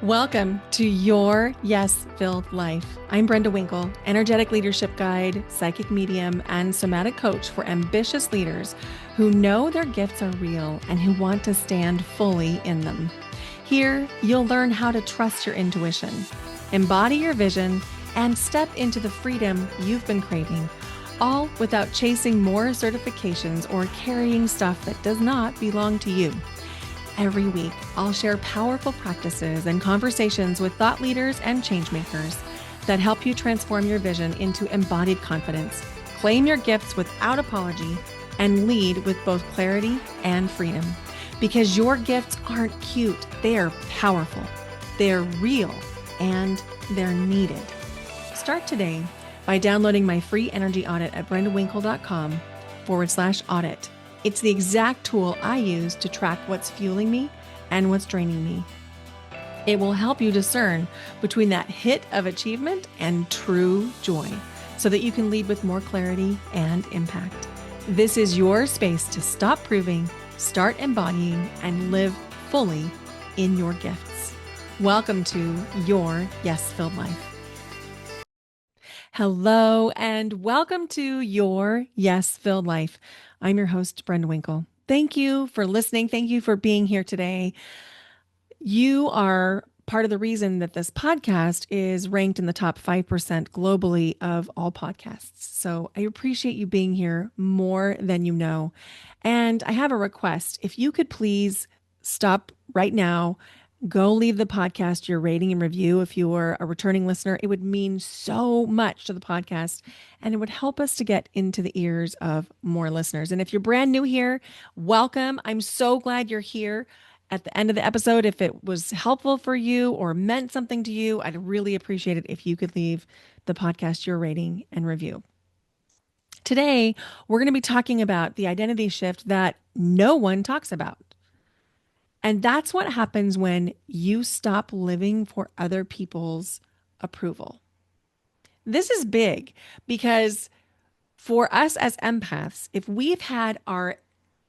Welcome to Your Yes-Filled Life. I'm Brenda Winkle, energetic leadership guide, psychic medium, and somatic coach for ambitious leaders who know their gifts are real and who want to stand fully in them. Here, you'll learn how to trust your intuition, embody your vision, and step into the freedom you've been craving, all without chasing more certifications or carrying stuff that does not belong to you. Every week, I'll share powerful practices and conversations with thought leaders and changemakers that help you transform your vision into embodied confidence, claim your gifts without apology, and lead with both clarity and freedom. Because your gifts aren't cute, they are powerful, they're real, and they're needed. Start today by downloading my free energy audit at brendawinkle.com/audit. It's the exact tool I use to track what's fueling me and what's draining me. It will help you discern between that hit of achievement and true joy so that you can lead with more clarity and impact. This is your space to stop proving, start embodying, and live fully in your gifts. Welcome to Your Yes-Filled Life. Hello, and welcome to Your Yes-Filled Life. I'm your host, Brenda Winkle. Thank you for listening. Thank you for being here today. You are part of the reason that this podcast is ranked in the top 5% globally of all podcasts. So I appreciate you being here more than you know. And I have a request. If you could please stop right now, go leave the podcast your rating and review. If you are a returning listener, it would mean so much to the podcast and it would help us to get into the ears of more listeners. And if you're brand new here, welcome. I'm so glad you're here. At the end of the episode, if it was helpful for you or meant something to you, I'd really appreciate it if you could leave the podcast your rating and review. Today, we're going to be talking about the identity shift that no one talks about. And that's what happens when you stop living for other people's approval. This is big because for us as empaths, if we've had our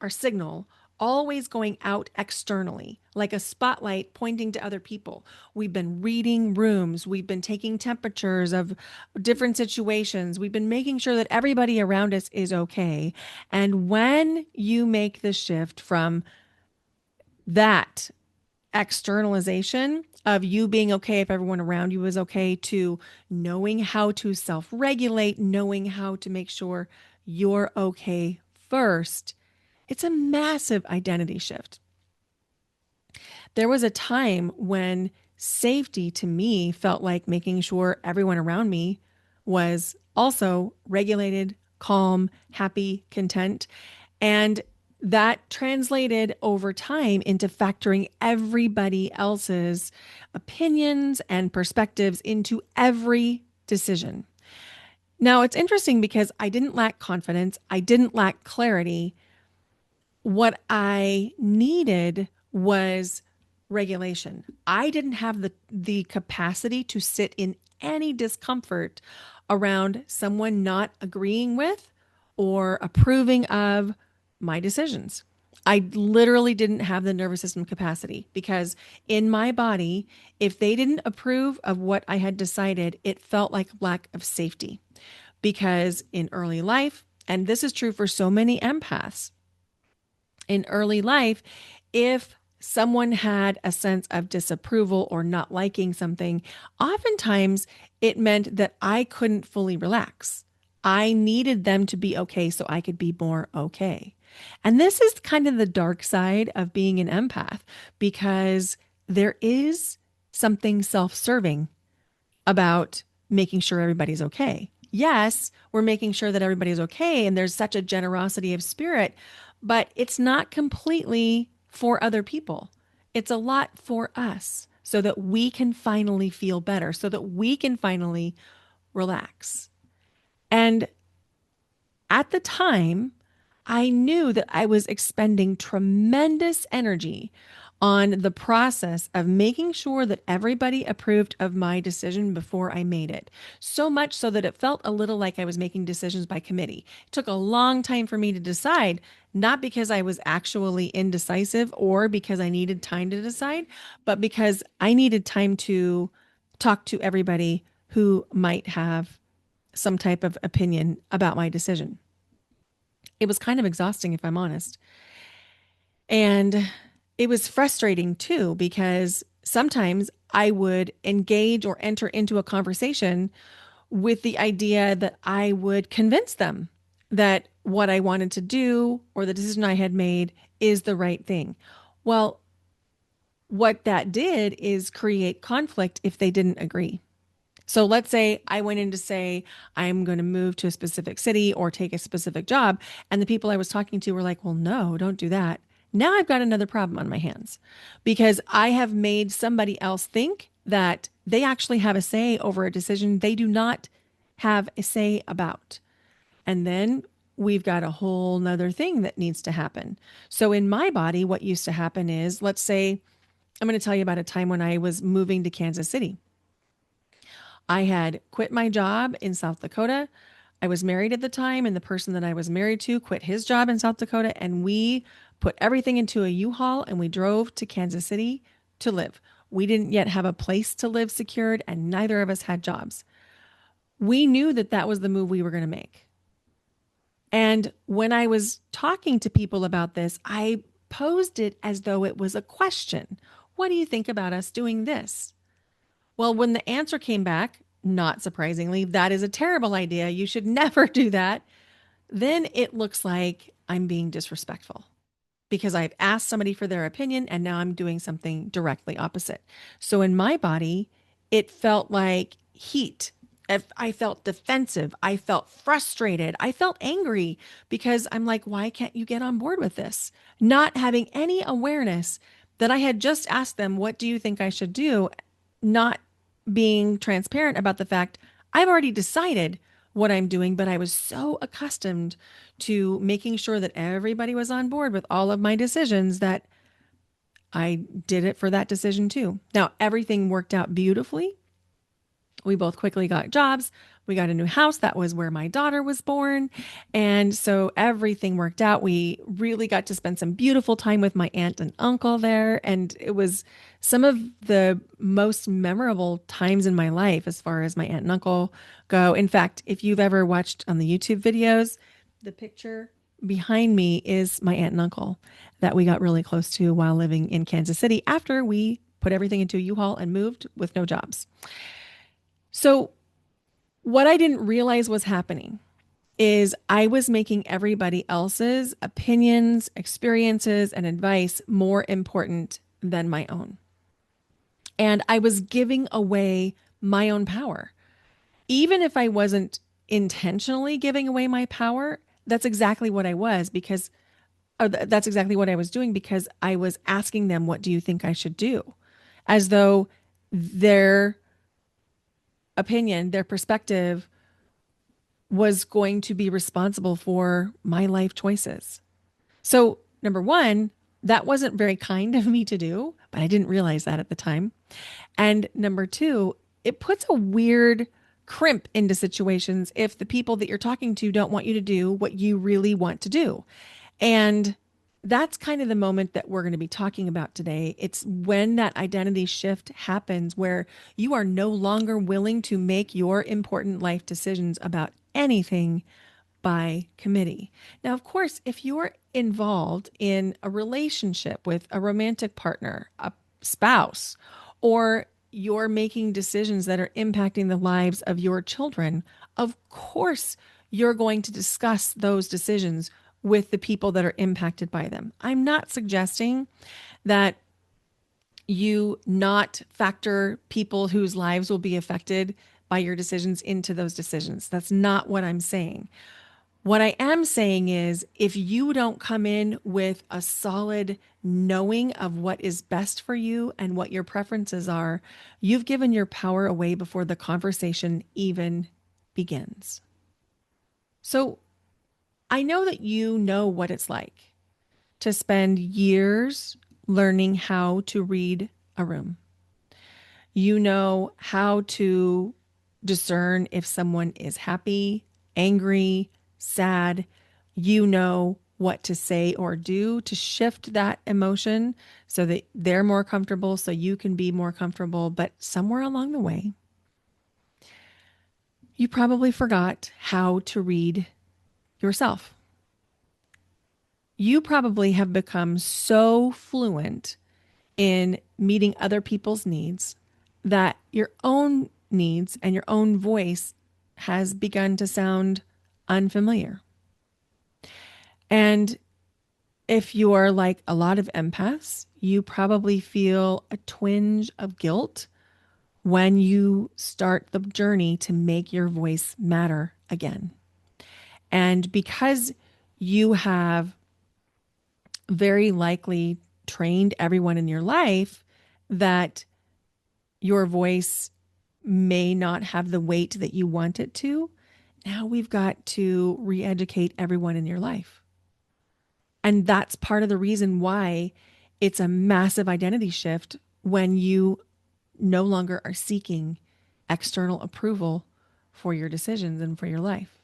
signal always going out externally, like a spotlight pointing to other people, we've been reading rooms, we've been taking temperatures of different situations, we've been making sure that everybody around us is okay. And when you make the shift from that externalization of you being okay if everyone around you is okay to knowing how to self-regulate, knowing how to make sure you're okay first, it's a massive identity shift. There was a time when safety to me felt like making sure everyone around me was also regulated, calm, happy, content. And that translated over time into factoring everybody else's opinions and perspectives into every decision. Now, it's interesting because I didn't lack confidence. I didn't lack clarity. What I needed was regulation. I didn't have the capacity to sit in any discomfort around someone not agreeing with or approving of my decisions. I literally didn't have the nervous system capacity because in my body, if they didn't approve of what I had decided, it felt like lack of safety. Because in early life, and this is true for so many empaths, in early life, if someone had a sense of disapproval or not liking something, oftentimes it meant that I couldn't fully relax. I needed them to be okay so I could be more okay. And this is kind of the dark side of being an empath because there is something self-serving about making sure everybody's okay. Yes, we're making sure that everybody's okay and there's such a generosity of spirit, but it's not completely for other people. It's a lot for us so that we can finally feel better, so that we can finally relax. And at the time, I knew that I was expending tremendous energy on the process of making sure that everybody approved of my decision before I made it. So much so that it felt a little like I was making decisions by committee. It took a long time for me to decide, not because I was actually indecisive or because I needed time to decide, but because I needed time to talk to everybody who might have some type of opinion about my decision. It was kind of exhausting, if I'm honest. And it was frustrating too, because sometimes I would engage or enter into a conversation with the idea that I would convince them that what I wanted to do or the decision I had made is the right thing. Well, what that did is create conflict if they didn't agree. So let's say I went in to say, I'm going to move to a specific city or take a specific job. And the people I was talking to were like, well, no, don't do that. Now I've got another problem on my hands because I have made somebody else think that they actually have a say over a decision they do not have a say about. And then we've got a whole nother thing that needs to happen. So in my body, what used to happen is, let's say, I'm going to tell you about a time when I was moving to Kansas City. I had quit my job in South Dakota. I was married at the time, and the person that I was married to quit his job in South Dakota, and we put everything into a U-Haul and we drove to Kansas City to live. We didn't yet have a place to live secured, and neither of us had jobs. We knew that that was the move we were going to make. And when I was talking to people about this, I posed it as though it was a question. What do you think about us doing this? Well, when the answer came back, not surprisingly, that is a terrible idea. You should never do that. Then it looks like I'm being disrespectful because I've asked somebody for their opinion and now I'm doing something directly opposite. So in my body, it felt like heat. If I felt defensive. I felt frustrated. I felt angry because I'm like, why can't you get on board with this? Not having any awareness that I had just asked them, what do you think I should do? Not being transparent about the fact I've already decided what I'm doing, but I was so accustomed to making sure that everybody was on board with all of my decisions that I did it for that decision too. Now, everything worked out beautifully. We both quickly got jobs. We got a new house. That was where my daughter was born. And so everything worked out. We really got to spend some beautiful time with my aunt and uncle there. And it was some of the most memorable times in my life as far as my aunt and uncle go. In fact, if you've ever watched on the YouTube videos, the picture behind me is my aunt and uncle that we got really close to while living in Kansas City after we put everything into a U-Haul and moved with no jobs. So, what I didn't realize was happening is I was making everybody else's opinions, experiences, and advice more important than my own. And I was giving away my own power. Even if I wasn't intentionally giving away my power, that's exactly what I was because that's exactly what I was doing because I was asking them, what do you think I should do? As though their opinion, their perspective was going to be responsible for my life choices. So, number one, that wasn't very kind of me to do, but I didn't realize that at the time. And number two, it puts a weird crimp into situations if the people that you're talking to don't want you to do what you really want to do. And that's kind of the moment that we're going to be talking about today. It's when that identity shift happens where you are no longer willing to make your important life decisions about anything by committee. Now, of course, if you're involved in a relationship with a romantic partner, a spouse, or you're making decisions that are impacting the lives of your children, of course, you're going to discuss those decisions with the people that are impacted by them. I'm not suggesting that you not factor people whose lives will be affected by your decisions into those decisions. That's not what I'm saying. What I am saying is if you don't come in with a solid knowing of what is best for you and what your preferences are, you've given your power away before the conversation even begins. So I know that you know what it's like to spend years learning how to read a room. You know how to discern if someone is happy, angry, sad. You know what to say or do to shift that emotion so that they're more comfortable, so you can be more comfortable. But somewhere along the way, you probably forgot how to read yourself. You probably have become so fluent in meeting other people's needs that your own needs and your own voice has begun to sound unfamiliar. And if you are like a lot of empaths, you probably feel a twinge of guilt when you start the journey to make your voice matter again. And because you have very likely trained everyone in your life that your voice may not have the weight that you want it to, now we've got to re educate everyone in your life. And that's part of the reason why it's a massive identity shift when you no longer are seeking external approval for your decisions and for your life.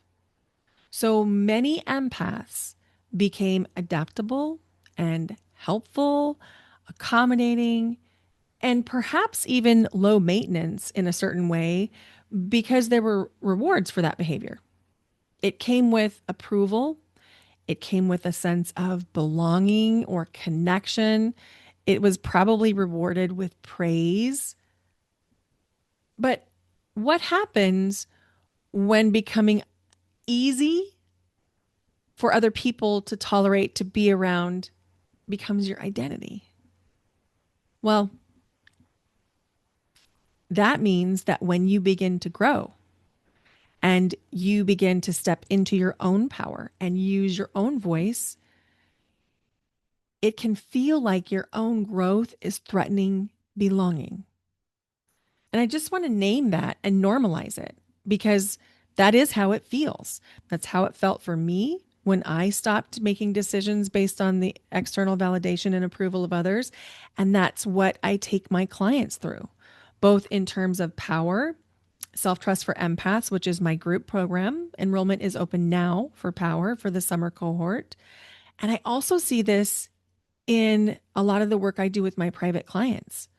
So many empaths became adaptable and helpful, accommodating, and perhaps even low maintenance in a certain way because there were rewards for that behavior. It came with approval, it came with a sense of belonging or connection. It was probably rewarded with praise. But what happens when becoming easy for other people to tolerate, to be around, becomes your identity? Well, that means that when you begin to grow and you begin to step into your own power and use your own voice, it can feel like your own growth is threatening belonging. And I just want to name that and normalize it because that is how it feels. That's how it felt for me when I stopped making decisions based on the external validation and approval of others. And that's what I take my clients through, both in terms of power, self trust for empaths, which is my group program. Enrollment is open now for power for the summer cohort. And I also see this in a lot of the work I do with my private clients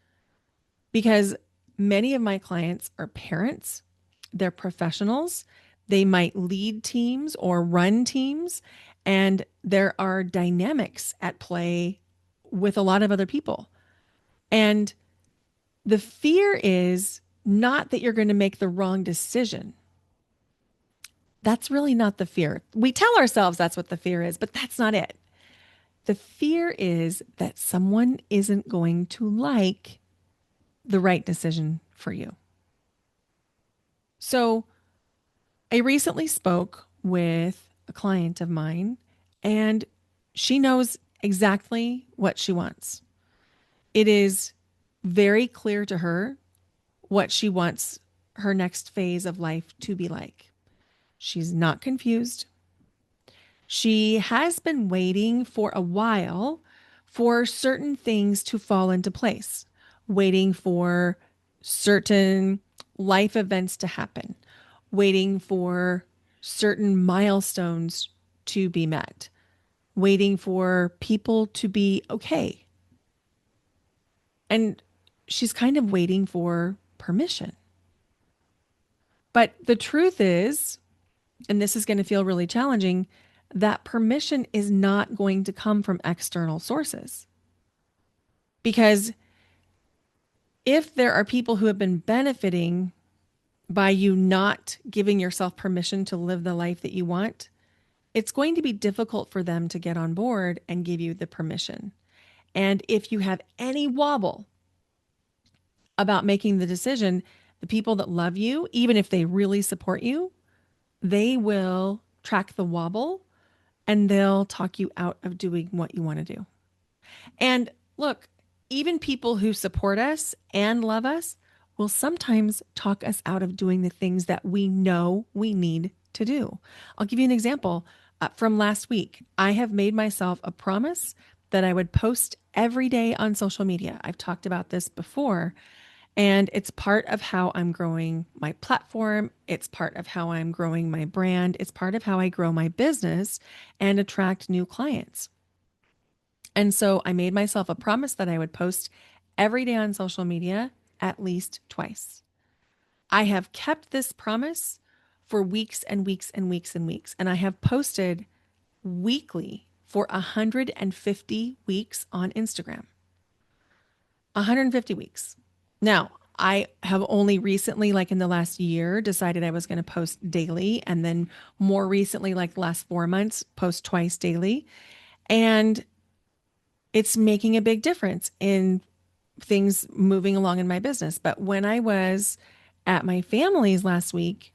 because many of my clients are parents, they're professionals, they might lead teams or run teams, and there are dynamics at play with a lot of other people. And the fear is not that you're going to make the wrong decision. That's really not the fear. We tell ourselves that's what the fear is, but that's not it. The fear is that someone isn't going to like the right decision for you. So I recently spoke with a client of mine, and she knows exactly what she wants. It is very clear to her what she wants her next phase of life to be like. She's not confused. She has been waiting for a while for certain things to fall into place, waiting for certain life events to happen, waiting for certain milestones to be met, waiting for people to be okay. And she's kind of waiting for permission. But the truth is, and this is going to feel really challenging, that permission is not going to come from external sources. Because if there are people who have been benefiting by you not giving yourself permission to live the life that you want, it's going to be difficult for them to get on board and give you the permission. And if you have any wobble about making the decision, the people that love you, even if they really support you, they will track the wobble and they'll talk you out of doing what you want to do. And look, even people who support us and love us will sometimes talk us out of doing the things that we know we need to do. I'll give you an example from last week. I have made myself a promise that I would post every day on social media. I've talked about this before, and it's part of how I'm growing my platform. It's part of how I'm growing my brand. It's part of how I grow my business and attract new clients. And so I made myself a promise that I would post every day on social media at least twice. I have kept this promise for weeks and weeks and weeks and weeks. And I have posted weekly for 150 weeks on Instagram. 150 weeks. Now, I have only recently, like in the last year, decided I was going to post daily. And then more recently, like the last 4 months, post twice daily. And it's making a big difference in things moving along in my business. But when I was at my family's last week,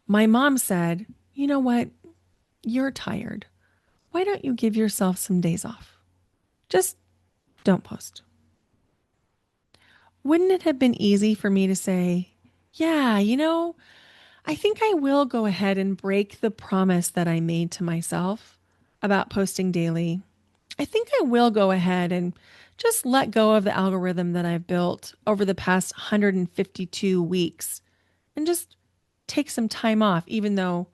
my mom said, "You know what? You're tired. Why don't you give yourself some days off? Just don't post." Wouldn't it have been easy for me to say, "Yeah, I think I will go ahead and break the promise that I made to myself about posting daily. I think I will go ahead and just let go of the algorithm that I've built over the past 152 weeks and just take some time off, even though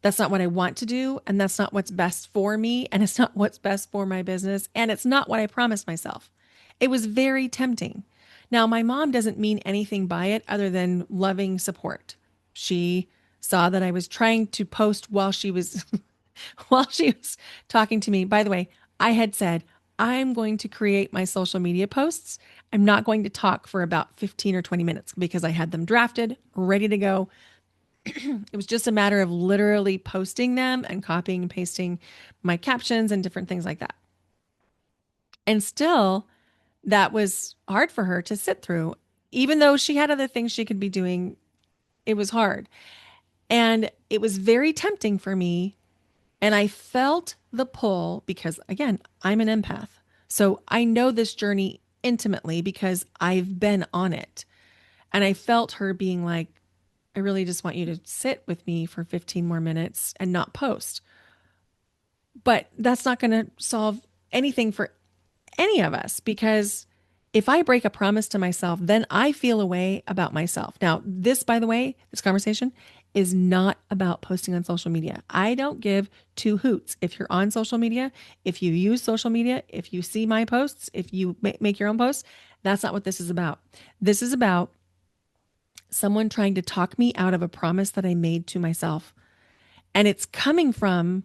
that's not what I want to do. And that's not what's best for me. And it's not what's best for my business. And it's not what I promised myself." It was very tempting. Now, my mom doesn't mean anything by it other than loving support. She saw that I was trying to post while she was while she was talking to me. By the way, I had said, I'm going to create my social media posts. I'm not going to talk for about 15 or 20 minutes because I had them drafted, ready to go. It was just a matter of literally posting them and copying and pasting my captions and different things like that. And still, that was hard for her to sit through. Even though she had other things she could be doing, it was hard. And it was very tempting for me. And I felt the pull because, again, I'm an empath. So I know this journey intimately because I've been on it. And I felt her being like, "I really just want you to sit with me for 15 more minutes and not post." But that's not going to solve anything for any of us because if I break a promise to myself, then I feel a way about myself. Now, this, by the way, this conversation is not about posting on social media. I don't give two hoots. If you're on social media, if you use social media, if you see my posts, if you make your own posts, that's not what this is about. This is about someone trying to talk me out of a promise that I made to myself. And it's coming from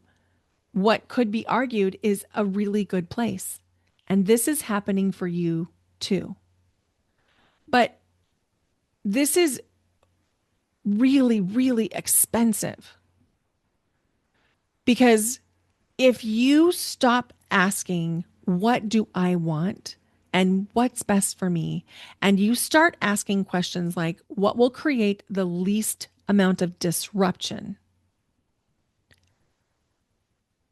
what could be argued is a really good place. And this is happening for you too. But this is really, really expensive because if you stop asking, "What do I want?" and "What's best for me?" and you start asking questions like, "What will create the least amount of disruption?"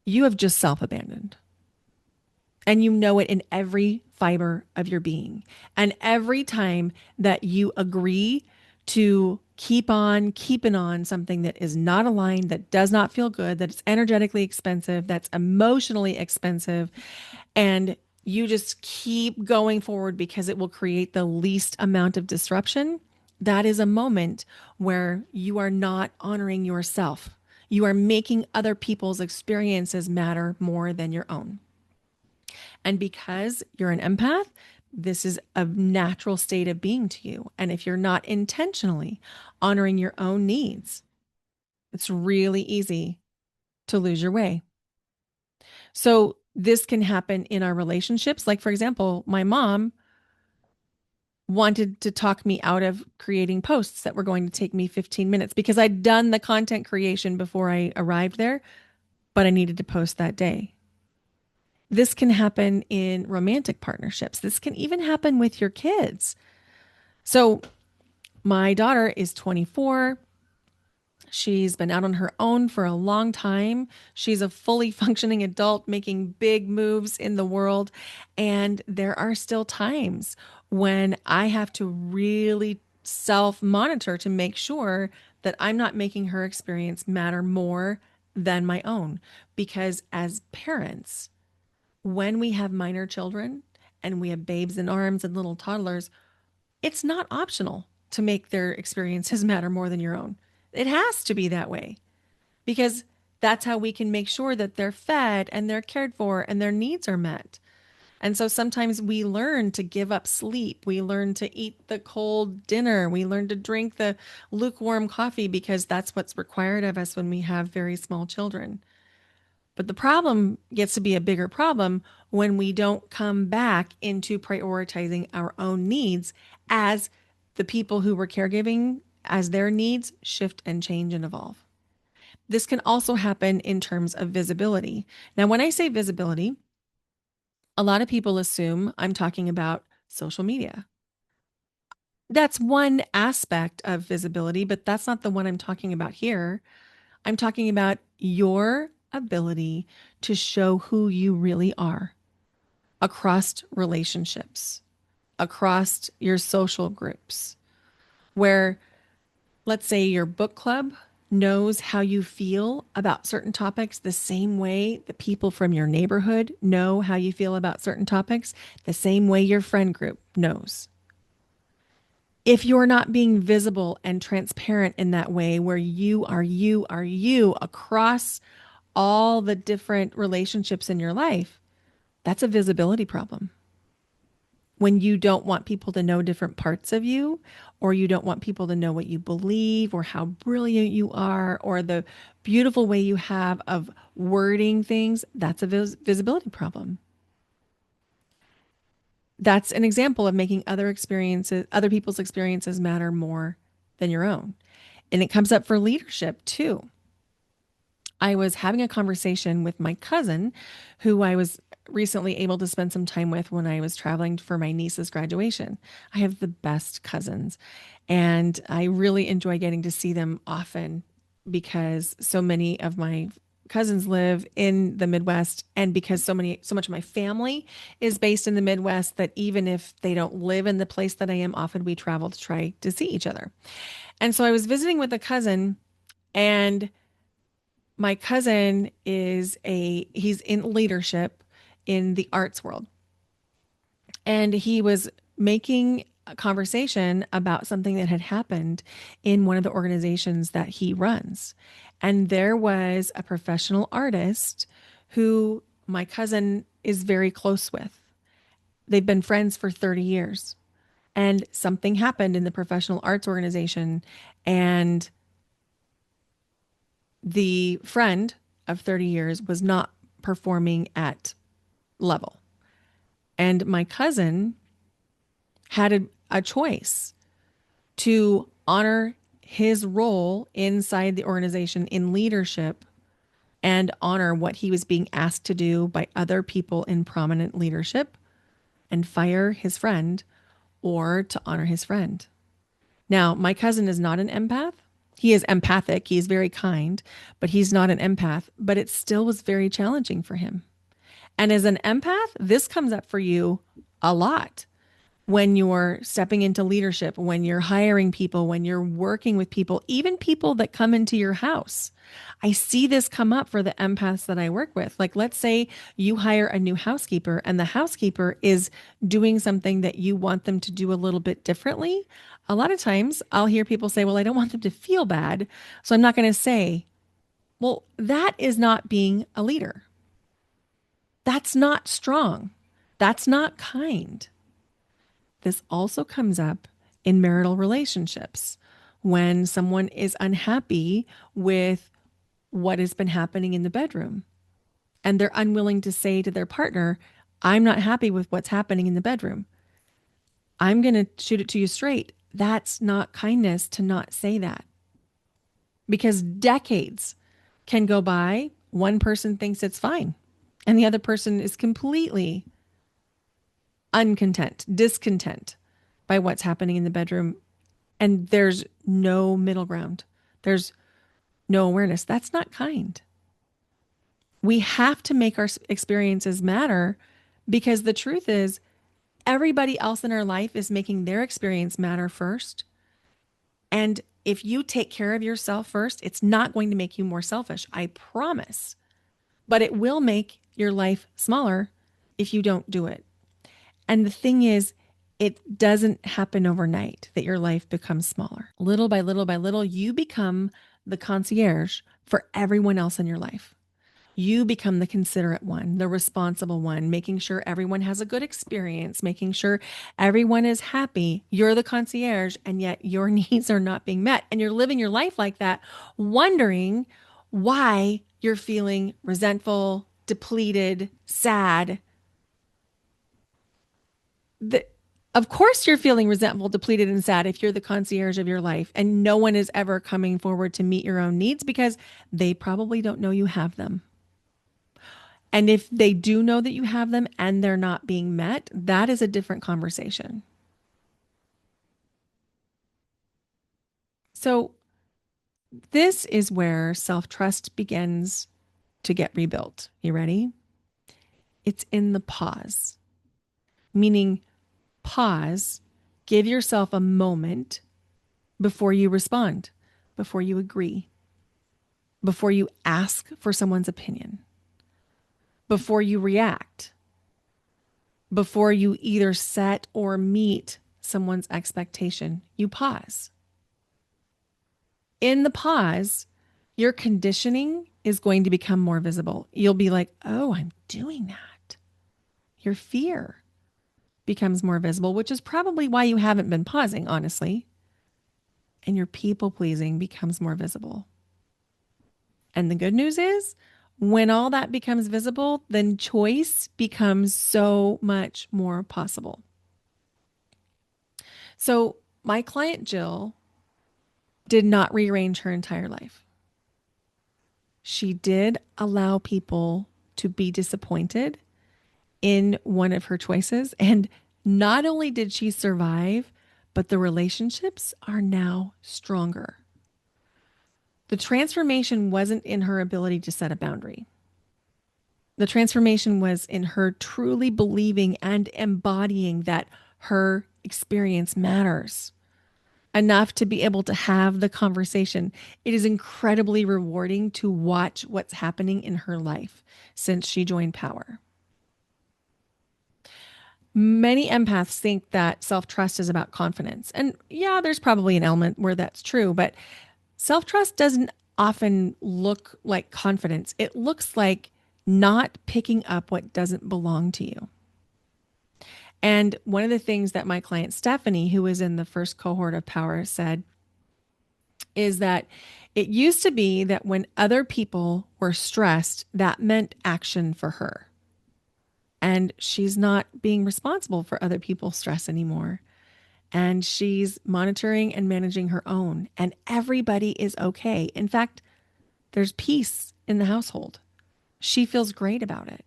you have just self-abandoned. And you know it in every fiber of your being. And every time that you agree to keep on keeping on something that is not aligned, that does not feel good, that it's energetically expensive, that's emotionally expensive, and you just keep going forward because it will create the least amount of disruption, that is a moment where you are not honoring yourself. You are making other people's experiences matter more than your own. And because you're an empath, this is a natural state of being to you. And if you're not intentionally honoring your own needs, it's really easy to lose your way. So this can happen in our relationships. Like, for example, my mom wanted to talk me out of creating posts that were going to take me 15 minutes because I'd done the content creation before I arrived there, but I needed to post that day. This can happen in romantic partnerships. This can even happen with your kids. So, my daughter is 24. She's been out on her own for a long time. She's a fully functioning adult making big moves in the world. And there are still times when I have to really self monitor to make sure that I'm not making her experience matter more than my own. Because as parents, when we have minor children and we have babes in arms and little toddlers, it's not optional to make their experiences matter more than your own. It has to be that way because that's how we can make sure that they're fed and they're cared for and their needs are met. And so sometimes we learn to give up sleep. We learn to eat the cold dinner. We learn to drink the lukewarm coffee because that's what's required of us when we have very small children. But the problem gets to be a bigger problem when we don't come back into prioritizing our own needs as the people who were caregiving, as their needs shift and change and evolve. This can also happen in terms of visibility. Now, when I say visibility, a lot of people assume I'm talking about social media. That's one aspect of visibility, but that's not the one I'm talking about here. I'm talking about your ability to show who you really are across relationships, across your social groups, where let's say your book club knows how you feel about certain topics the same way the people from your neighborhood know how you feel about certain topics, the same way your friend group knows. If you're not being visible and transparent in that way, where you across all the different relationships in your life, that's a visibility problem. When you don't want people to know different parts of you, or you don't want people to know what you believe, or how brilliant you are, or the beautiful way you have of wording things, that's a visibility problem. That's an example of making other people's experiences matter more than your own. And it comes up for leadership too. I was having a conversation with my cousin, who I was recently able to spend some time with when I was traveling for my niece's graduation. I have the best cousins, and I really enjoy getting to see them often because so many of my cousins live in the Midwest, and because so much of my family is based in the Midwest, that even if they don't live in the place that I am, often we travel to try to see each other. And so I was visiting with a cousin, and my cousin he's in leadership in the arts world. And he was making a conversation about something that had happened in one of the organizations that he runs. And there was a professional artist who my cousin is very close with. They've been friends for 30 years. And something happened in the professional arts organization, and the friend of 30 years was not performing at level. And my cousin had a choice to honor his role inside the organization in leadership and honor what he was being asked to do by other people in prominent leadership and fire his friend, or to honor his friend. Now, my cousin is not an empath. He is empathic. He is very kind, but he's not an empath. But it still was very challenging for him. And as an empath, this comes up for you a lot when you're stepping into leadership, when you're hiring people, when you're working with people, even people that come into your house. I see this come up for the empaths that I work with. Like, let's say you hire a new housekeeper and the housekeeper is doing something that you want them to do a little bit differently. A lot of times I'll hear people say, well, I don't want them to feel bad, so I'm not going to say, well, that is not being a leader. That's not strong. That's not kind. This also comes up in marital relationships when someone is unhappy with what has been happening in the bedroom and they're unwilling to say to their partner, I'm not happy with what's happening in the bedroom. I'm going to shoot it to you straight. That's not kindness to not say that, because decades can go by. One person thinks it's fine and the other person is completely uncontent, discontent by what's happening in the bedroom. And there's no middle ground. There's no awareness. That's not kind. We have to make our experiences matter, because the truth is everybody else in our life is making their experience matter first. And if you take care of yourself first, it's not going to make you more selfish. I promise. But it will make your life smaller if you don't do it. And the thing is, it doesn't happen overnight that your life becomes smaller. Little by little by little, you become the concierge for everyone else in your life. You become the considerate one, the responsible one, making sure everyone has a good experience, making sure everyone is happy. You're the concierge, and yet your needs are not being met. And you're living your life like that, wondering why you're feeling resentful, depleted, sad. The, of course, you're feeling resentful, depleted, and sad if you're the concierge of your life and no one is ever coming forward to meet your own needs because they probably don't know you have them. And if they do know that you have them and they're not being met, that is a different conversation. So, this is where self trust begins to get rebuilt. You ready? It's in the pause, meaning pause, give yourself a moment before you respond, before you agree, before you ask for someone's opinion, before you react, before you either set or meet someone's expectation. You pause. In the pause, your conditioning is going to become more visible. You'll be like, oh, I'm doing that. Your fear becomes more visible, which is probably why you haven't been pausing, honestly. And your people pleasing becomes more visible. And the good news is, when all that becomes visible, then choice becomes so much more possible. So, my client Jill did not rearrange her entire life. She did allow people to be disappointed in one of her choices. And not only did she survive, but the relationships are now stronger. The transformation wasn't in her ability to set a boundary. The transformation was in her truly believing and embodying that her experience matters enough to be able to have the conversation. It is incredibly rewarding to watch what's happening in her life since she joined Power. Many empaths think that self trust is about confidence. And yeah, there's probably an element where that's true, but self trust doesn't often look like confidence. It looks like not picking up what doesn't belong to you. And one of the things that my client Stephanie, who was in the first cohort of Power, said is that it used to be that when other people were stressed, that meant action for her. And she's not being responsible for other people's stress anymore. And she's monitoring and managing her own. And everybody is okay. In fact, there's peace in the household. She feels great about it.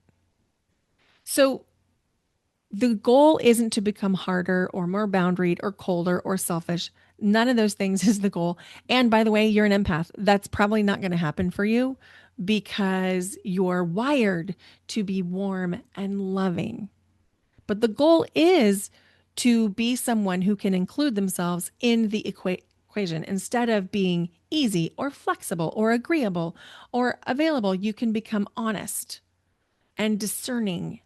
So the goal isn't to become harder or more boundaried or colder or selfish. None of those things is the goal. And by the way, you're an empath. That's probably not going to happen for you because you're wired to be warm and loving. But the goal is to be someone who can include themselves in the equation. Instead of being easy or flexible or agreeable or available, you can become honest and discerning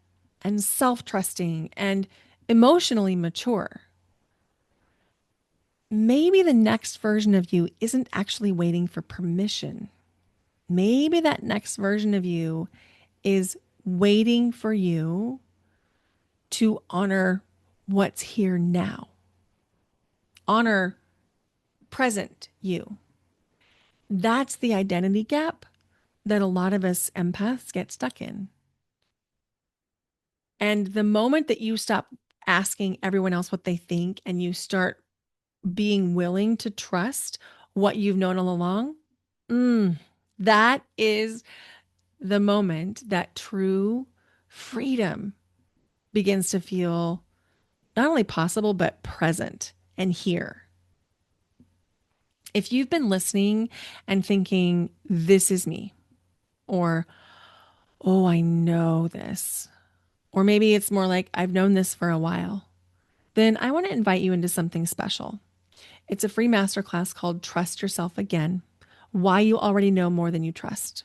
and self-trusting and emotionally mature. Maybe the next version of you isn't actually waiting for permission. Maybe that next version of you is waiting for you to honor what's here now. Honor present you. That's the identity gap that a lot of us empaths get stuck in. And the moment that you stop asking everyone else what they think and you start being willing to trust what you've known all along, that is the moment that true freedom begins to feel not only possible, but present and here. If you've been listening and thinking, this is me, or, oh, I know this, or maybe it's more like, I've known this for a while, then I want to invite you into something special. It's a free masterclass called Trust Yourself Again, Why You Already Know More Than You Trust.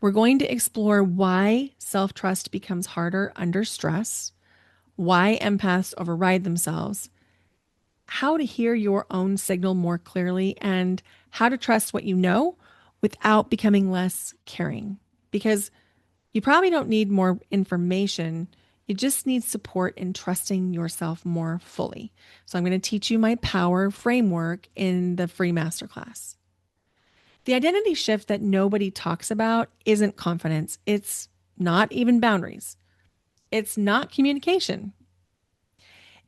We're going to explore why self trust becomes harder under stress, why empaths override themselves, how to hear your own signal more clearly, and how to trust what you know without becoming less caring. Because you probably don't need more information. You just need support in trusting yourself more fully. So, I'm going to teach you my power framework in the free masterclass. The identity shift that nobody talks about isn't confidence, it's not even boundaries, it's not communication.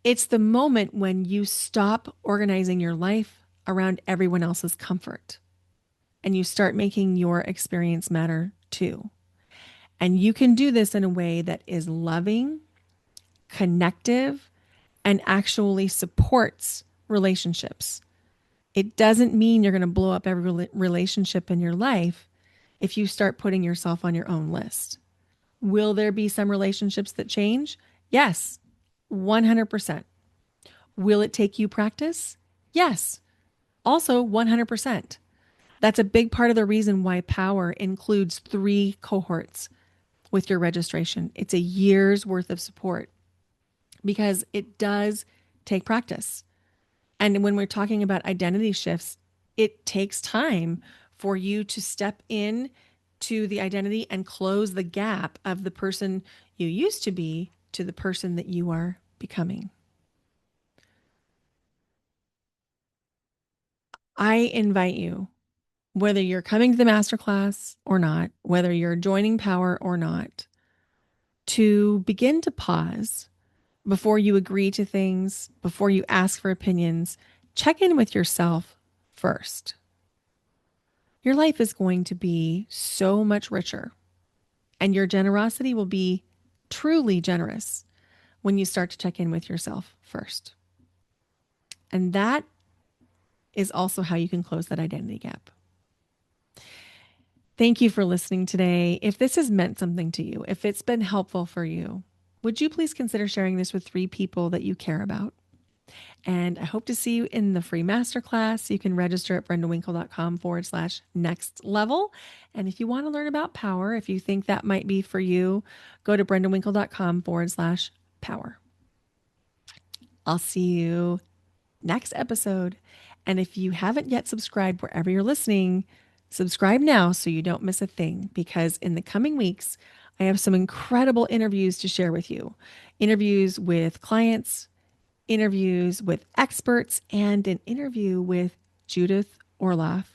It's the moment when you stop organizing your life around everyone else's comfort and you start making your experience matter too. And you can do this in a way that is loving, connective, and actually supports relationships. It doesn't mean you're going to blow up every relationship in your life if you start putting yourself on your own list. Will there be some relationships that change? Yes, 100%. Will it take you practice? Yes, also 100%. That's a big part of the reason why Power includes 3 cohorts with your registration. It's a year's worth of support because it does take practice. And when we're talking about identity shifts, it takes time for you to step in to the identity and close the gap of the person you used to be to the person that you are becoming. I invite you, whether you're coming to the masterclass or not, whether you're joining Power or not, to begin to pause before you agree to things, before you ask for opinions. Check in with yourself first. Your life is going to be so much richer, and your generosity will be truly generous when you start to check in with yourself first. And that is also how you can close that identity gap. Thank you for listening today. If this has meant something to you, if it's been helpful for you, would you please consider sharing this with 3 people that you care about? And I hope to see you in the free masterclass. You can register at brendawinkle.com/next level. And if you want to learn about power, if you think that might be for you, go to brendawinkle.com/power. I'll see you next episode. And if you haven't yet subscribed wherever you're listening, subscribe now so you don't miss a thing, because in the coming weeks, I have some incredible interviews to share with you. Interviews with clients, interviews with experts, and an interview with Judith Orloff,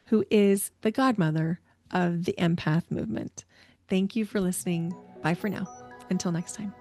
who is the godmother of the empath movement. Thank you for listening. Bye for now. Until next time.